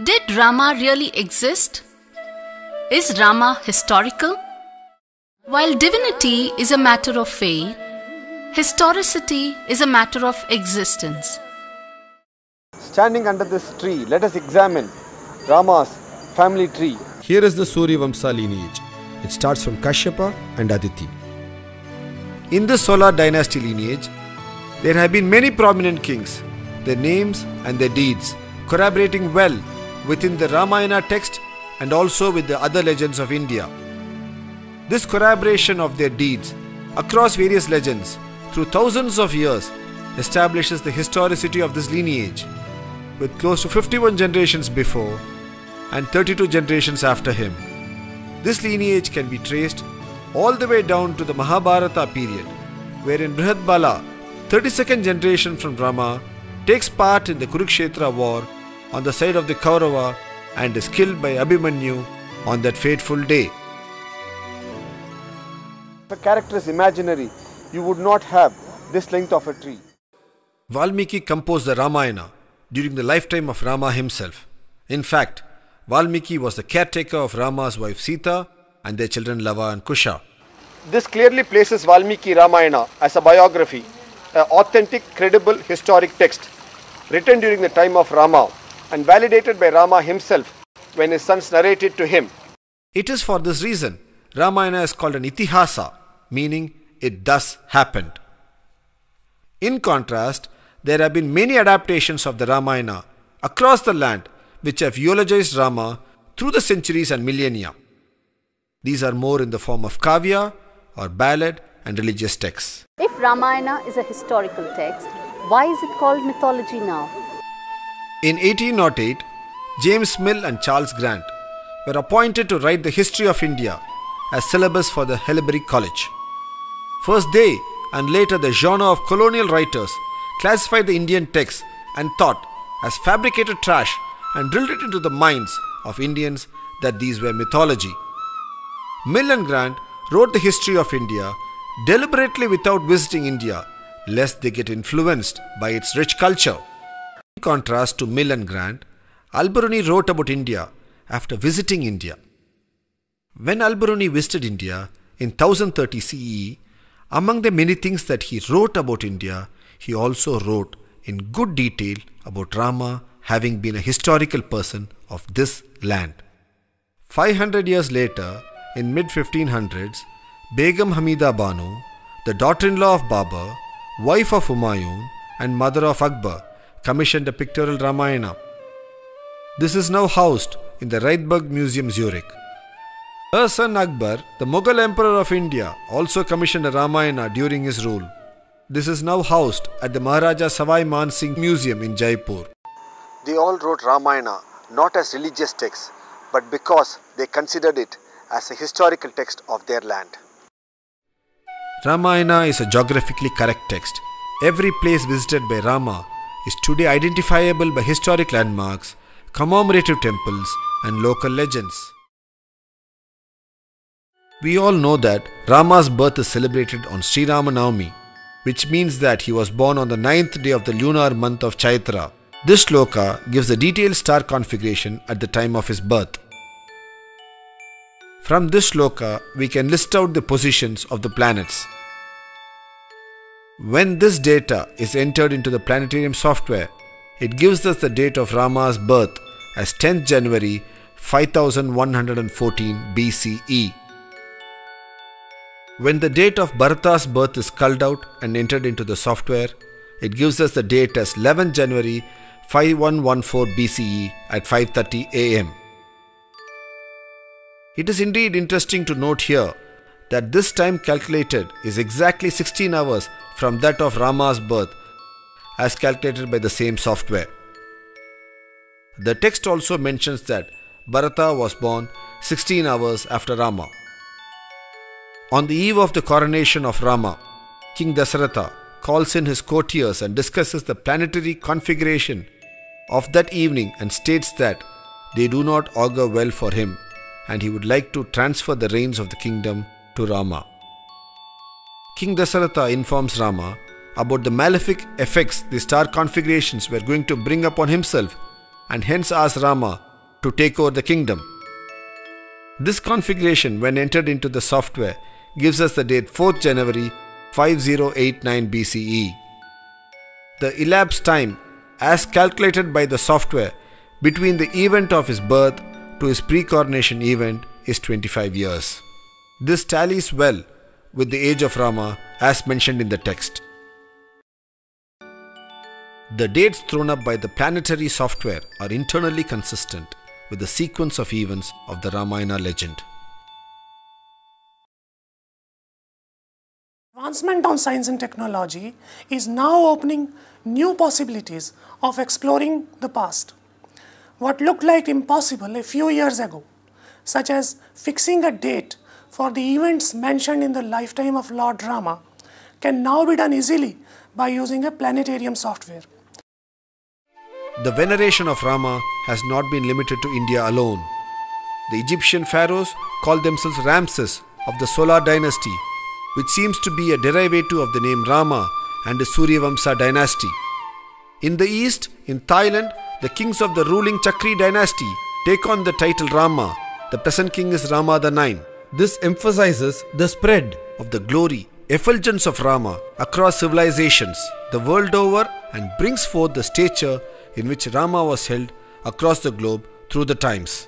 Did Rama really exist? Is Rama historical? While divinity is a matter of faith, historicity is a matter of existence. Standing under this tree, let us examine Rama's family tree. Here is the Surya Vamsa lineage. It starts from Kashyapa and Aditi. In the Solar dynasty lineage, there have been many prominent kings, their names and their deeds corroborating well within the Ramayana text and also with the other legends of India. This corroboration of their deeds across various legends through thousands of years establishes the historicity of this lineage, with close to 51 generations before and 32 generations after him. This lineage can be traced all the way down to the Mahabharata period, wherein Brihatbala, 32nd generation from Rama, takes part in the Kurukshetra war on the side of the Kaurava and is killed by Abhimanyu on that fateful day. If a character is imaginary, you would not have this length of a tree. Valmiki composed the Ramayana during the lifetime of Rama himself. In fact, Valmiki was the caretaker of Rama's wife Sita and their children Lava and Kusha. This clearly places Valmiki Ramayana as a biography, an authentic, credible, historic text written during the time of Rama and validated by Rama himself when his sons narrated to him. It is for this reason Ramayana is called an Itihasa, meaning it thus happened. In contrast, there have been many adaptations of the Ramayana across the land which have eulogized Rama through the centuries and millennia. These are more in the form of kavya or ballad and religious texts. If Ramayana is a historical text, why is it called mythology now? In 1808, James Mill and Charles Grant were appointed to write the history of India as syllabus for the Hellebury College. First they and later the genre of colonial writers classified the Indian texts and thought as fabricated trash and drilled it into the minds of Indians that these were mythology. Mill and Grant wrote the history of India deliberately without visiting India, lest they get influenced by its rich culture. In contrast to Mill and Grant, Al-Biruni wrote about India after visiting India. When Al-Biruni visited India in 1030 CE, among the many things that he wrote about India, he also wrote in good detail about Rama having been a historical person of this land. 500 years later, in mid-1500s, Begum Hamida Banu, the daughter-in-law of Babur, wife of Humayun and mother of Akbar, commissioned a pictorial Ramayana. This is now housed in the Reitberg Museum, Zurich. Her son Akbar, the Mughal Emperor of India, also commissioned a Ramayana during his rule. This is now housed at the Maharaja Savai Man Singh Museum in Jaipur. They all wrote Ramayana not as religious texts, but because they considered it as a historical text of their land. Ramayana is a geographically correct text. Every place visited by Rama is today identifiable by historic landmarks, commemorative temples and local legends. We all know that Rama's birth is celebrated on Sri Rama Navami, which means that he was born on the 9th day of the lunar month of Chaitra. This shloka gives a detailed star configuration at the time of his birth. From this shloka, we can list out the positions of the planets. When this data is entered into the planetarium software, it gives us the date of Rama's birth as 10th January 5114 BCE. When the date of Bharata's birth is culled out and entered into the software, it gives us the date as 11th January 5114 BCE at 5:30 am. It is indeed interesting to note here that this time calculated is exactly 16 hours from that of Rama's birth as calculated by the same software. The text also mentions that Bharata was born 16 hours after Rama. On the eve of the coronation of Rama, King Dasaratha calls in his courtiers and discusses the planetary configuration of that evening and states that they do not augur well for him and he would like to transfer the reins of the kingdom to Rama. King Dasaratha informs Rama about the malefic effects the star configurations were going to bring upon himself and hence asks Rama to take over the kingdom. This configuration, when entered into the software, gives us the date 4th January 5089 BCE. The elapsed time, as calculated by the software, between the event of his birth to his pre-coronation event is 25 years. This tallies well with the age of Rama as mentioned in the text. The dates thrown up by the planetary software are internally consistent with the sequence of events of the Ramayana legend. Advancement of science and technology is now opening new possibilities of exploring the past. What looked like impossible a few years ago, such as fixing a date for the events mentioned in the lifetime of Lord Rama, can now be done easily by using a planetarium software. The veneration of Rama has not been limited to India alone. The Egyptian pharaohs called themselves Ramses of the Solar dynasty, which seems to be a derivative of the name Rama and the Suryavamsa dynasty. In the east, in Thailand, the kings of the ruling Chakri dynasty take on the title Rama. The present king is Rama IX. This emphasizes the spread of the glory, effulgence of Rama across civilizations the world over and brings forth the stature in which Rama was held across the globe through the times.